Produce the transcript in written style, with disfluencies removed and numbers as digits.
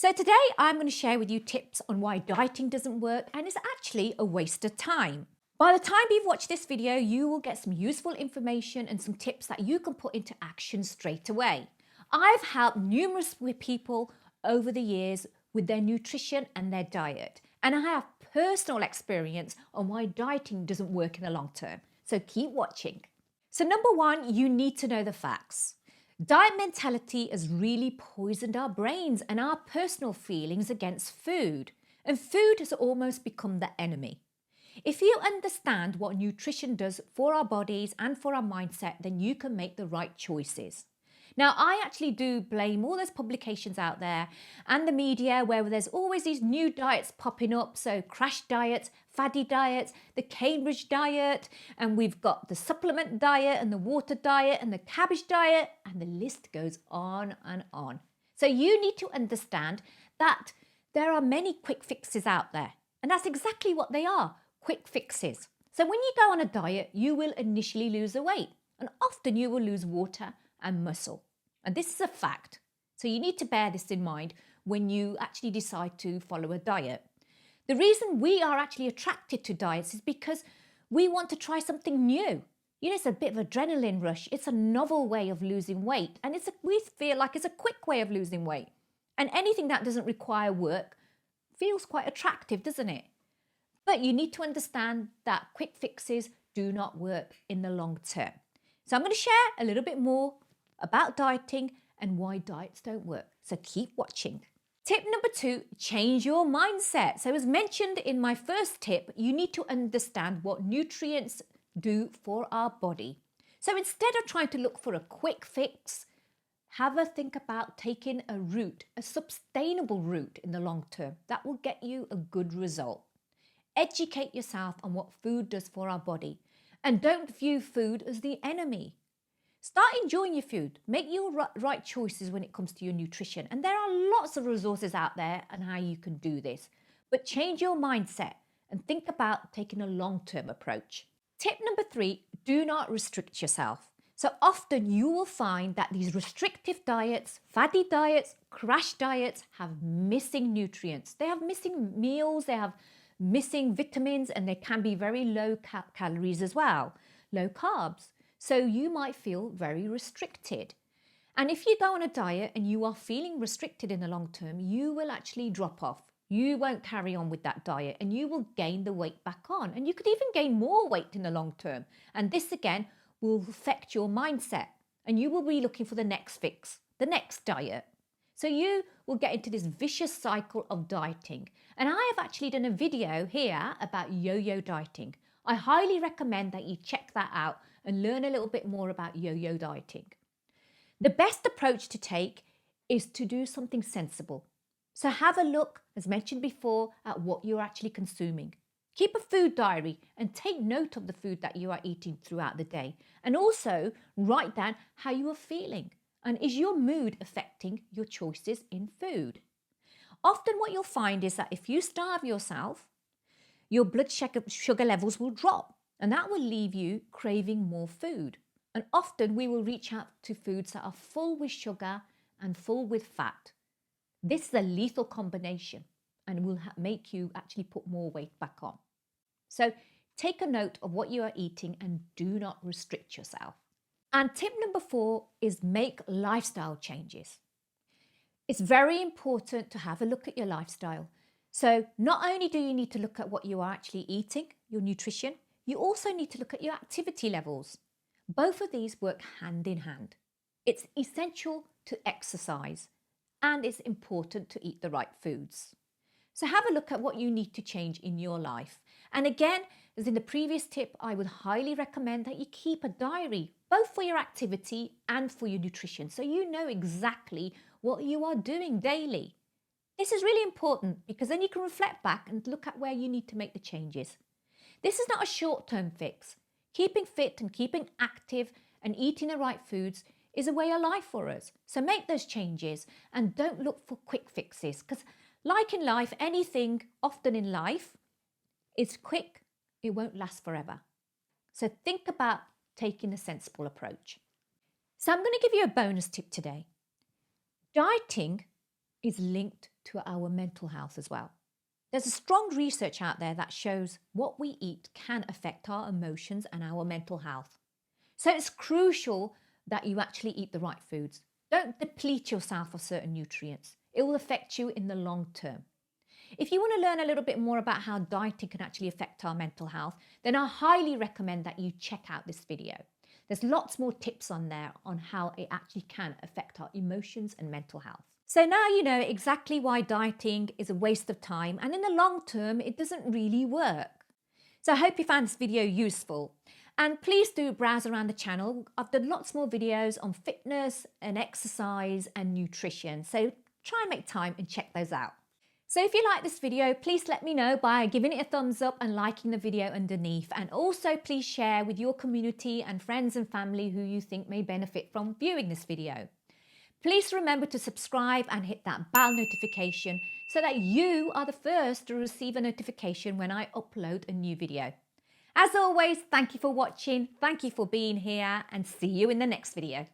So today I'm going to share with you tips on why dieting doesn't work and is actually a waste of time. By the time you've watched this video, you will get some useful information and some tips that you can put into action straight away. I've helped numerous people over the years with their nutrition and their diet, and I have personal experience on why dieting doesn't work in the long term. So keep watching. So number one, you need to know the facts. Diet mentality has really poisoned our brains and our personal feelings against food. And food has almost become the enemy. If you understand what nutrition does for our bodies and for our mindset, then you can make the right choices. Now, I actually do blame all those publications out there and the media where there's always these new diets popping up. So crash diets, faddy diets, the Cambridge diet, and we've got the supplement diet and the water diet and the cabbage diet, and the list goes on and on. So you need to understand that there are many quick fixes out there, and that's exactly what they are, quick fixes. So when you go on a diet, you will initially lose the weight, and often you will lose water and muscle. And this is a fact. So you need to bear this in mind when you actually decide to follow a diet. The reason we are actually attracted to diets is because we want to try something new. You know, it's a bit of adrenaline rush. It's a novel way of losing weight. And we feel like it's a quick way of losing weight. And anything that doesn't require work feels quite attractive, doesn't it? But you need to understand that quick fixes do not work in the long term. So I'm going to share a little bit more about dieting and why diets don't work. So keep watching. Tip number 2, change your mindset. So as mentioned in my first tip, you need to understand what nutrients do for our body. So instead of trying to look for a quick fix, have a think about taking a route, a sustainable route in the long term that will get you a good result. Educate yourself on what food does for our body, and don't view food as the enemy. Start enjoying your food. Make your right choices when it comes to your nutrition. And there are lots of resources out there on how you can do this. But change your mindset and think about taking a long-term approach. Tip number 3, do not restrict yourself. So often you will find that these restrictive diets, fatty diets, crash diets have missing nutrients. They have missing meals, they have missing vitamins, and they can be very low calories as well, low carbs. So you might feel very restricted. And if you go on a diet and you are feeling restricted in the long term, you will actually drop off. You won't carry on with that diet and you will gain the weight back on. And you could even gain more weight in the long term. And this again will affect your mindset. And you will be looking for the next fix, the next diet. So you will get into this vicious cycle of dieting. And I have actually done a video here about yo-yo dieting. I highly recommend that you check that out and learn a little bit more about yo-yo dieting. The best approach to take is to do something sensible. So have a look, as mentioned before, at what you're actually consuming. Keep a food diary and take note of the food that you are eating throughout the day. And also write down how you are feeling. And is your mood affecting your choices in food? Often what you'll find is that if you starve yourself, your blood sugar levels will drop, and that will leave you craving more food. And often we will reach out to foods that are full with sugar and full with fat. This is a lethal combination and will make you actually put more weight back on. So take a note of what you are eating and do not restrict yourself. And tip number 4 is make lifestyle changes. It's very important to have a look at your lifestyle. So not only do you need to look at what you are actually eating, your nutrition, you also need to look at your activity levels. Both of these work hand in hand. It's essential to exercise and it's important to eat the right foods. So have a look at what you need to change in your life. And again, as in the previous tip, I would highly recommend that you keep a diary, both for your activity and for your nutrition, so you know exactly what you are doing daily. This is really important because then you can reflect back and look at where you need to make the changes. This is not a short-term fix. Keeping fit and keeping active and eating the right foods is a way of life for us. So make those changes and don't look for quick fixes, because like in life, anything often in life is quick, it won't last forever. So think about taking a sensible approach. So I'm going to give you a bonus tip today. Dieting is linked to our mental health as well. There's a strong research out there that shows what we eat can affect our emotions and our mental health. So it's crucial that you actually eat the right foods. Don't deplete yourself of certain nutrients. It will affect you in the long term. If you want to learn a little bit more about how dieting can actually affect our mental health, then I highly recommend that you check out this video. There's lots more tips on there on how it actually can affect our emotions and mental health. So now you know exactly why dieting is a waste of time, and in the long term, it doesn't really work. So I hope you found this video useful. And please do browse around the channel. I've done lots more videos on fitness and exercise and nutrition. So try and make time and check those out. So if you like this video, please let me know by giving it a thumbs up and liking the video underneath. And also please share with your community and friends and family who you think may benefit from viewing this video. Please remember to subscribe and hit that bell notification so that you are the first to receive a notification when I upload a new video. As always, thank you for watching, thank you for being here, and see you in the next video.